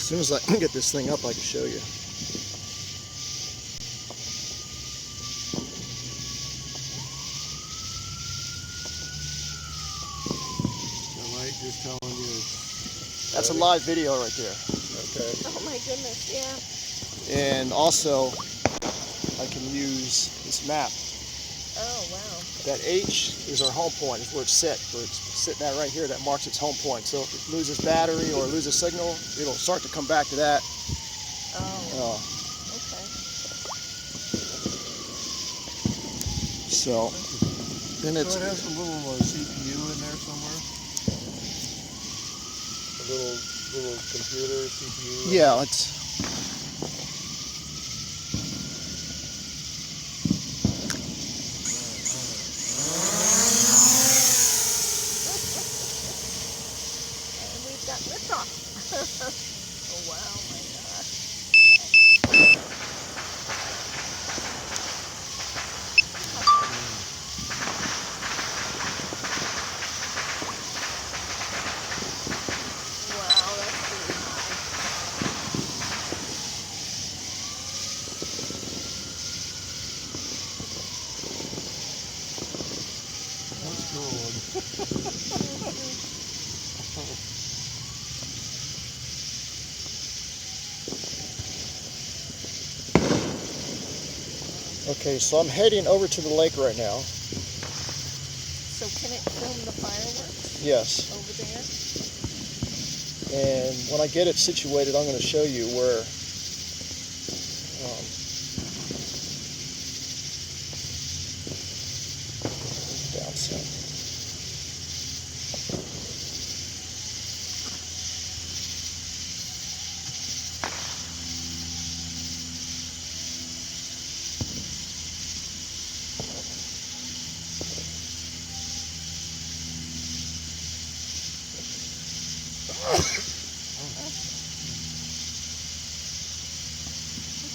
soon as I can get this thing up, I can show you. The light just telling you. That's a live video right there. Okay. Oh my goodness, yeah. And also, I can use this map. Oh wow. That H is our home point, is where it's set. Where it's sitting at right here, that marks its home point. So if it loses battery or loses signal, it'll start to come back to that. Oh. Okay. So then it's. So it has a little CPU in there somewhere. A little computer CPU. Yeah, it's. And we've got liftoff. Oh wow, my gosh. Wow, that's pretty high. What's going Okay, so I'm heading over to the lake right now. So can it film the fireworks Yes. over there? And when I get it situated, I'm going to show you where down south.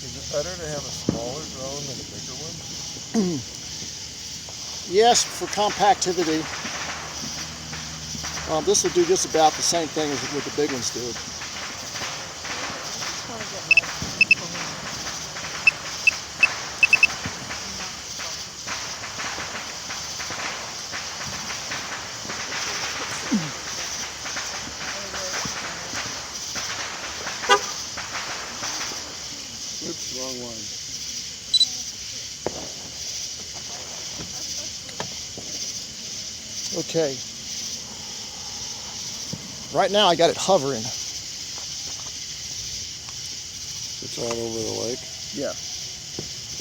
Is it better to have a smaller drone than a bigger one? Yes, for compactivity. This will do just about the same thing as what the big ones do. I just want to get my phone. Oops, wrong one. Okay. Right now I got it hovering. It's all over the lake. Yeah.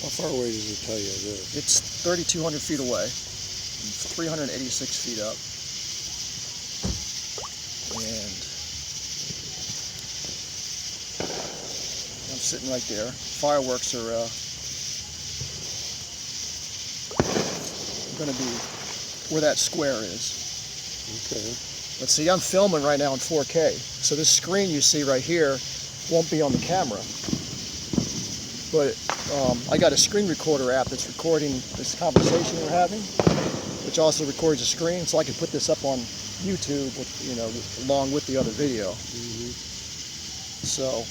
How far away does it tell you this? It's 3,200 feet away. It's 386 feet up. And I'm sitting right there. Fireworks are going to be where that square is. Okay. Let's see, I'm filming right now in 4K. So this screen you see right here won't be on the camera. But I got a screen recorder app that's recording this conversation we're having, which also records the screen, so I can put this up on YouTube, with, along with the other video. Mm-hmm. So,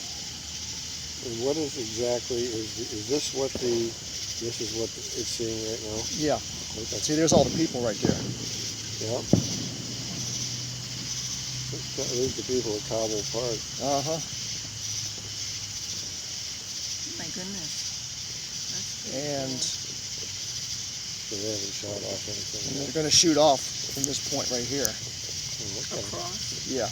And what is exactly, is this what this is what it's seeing right now? yeah. Okay. See, there's all the people right there. Yeah. There's the people at Cobble Park. Uh-huh. My goodness. That's pretty And So they haven't shot off anything they're yet. going to shoot off from this point right here. Oh, cool. okay. Across. Yeah.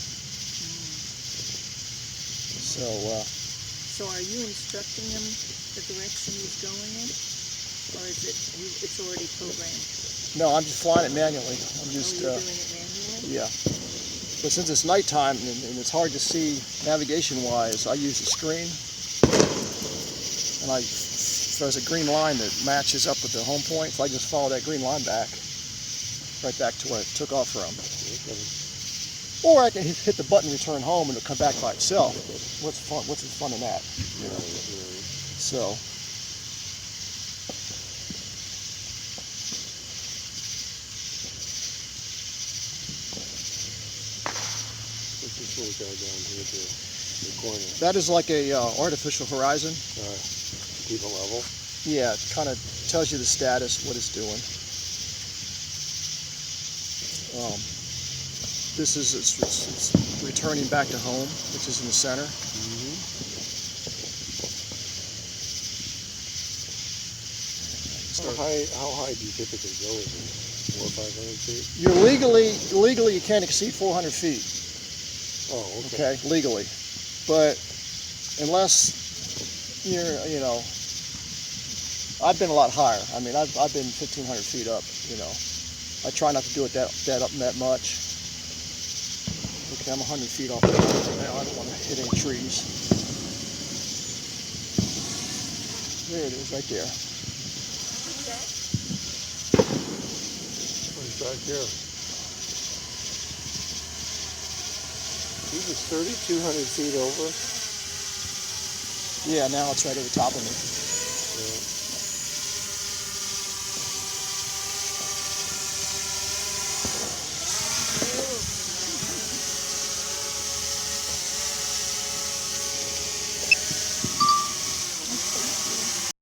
So, So are you instructing him the direction he's going in? Or is it's already programmed? no, I'm just flying it manually. I'm just, You're doing it manually? yeah. But since it's nighttime and it's hard to see navigation-wise, I use the screen, and there's a green line that matches up with the home point, so I just follow that green line back, right back to where it took off from. Okay. Or I can hit the button, return home, and it'll come back by itself. What's fun? What's the fun in that? Right, right. So. What's this little guy down here do? the corner? That is like a artificial horizon. Keep it level. Yeah, it kind of tells you the status, what it's doing. This is it's returning back to home, which is in the center. How high do you typically go with it? 400 or 500 feet? You're legally you can't exceed 400 feet. Oh, okay. Okay, legally, but unless you know, I've been a lot higher. I mean, I've been 1,500 feet up. You know, I try not to do it that much. Okay, I'm 100 feet off the ground now. I don't want to hit any trees. There it is, right there. What's back here? He was 3,200 feet over. Yeah, now it's right over top of me.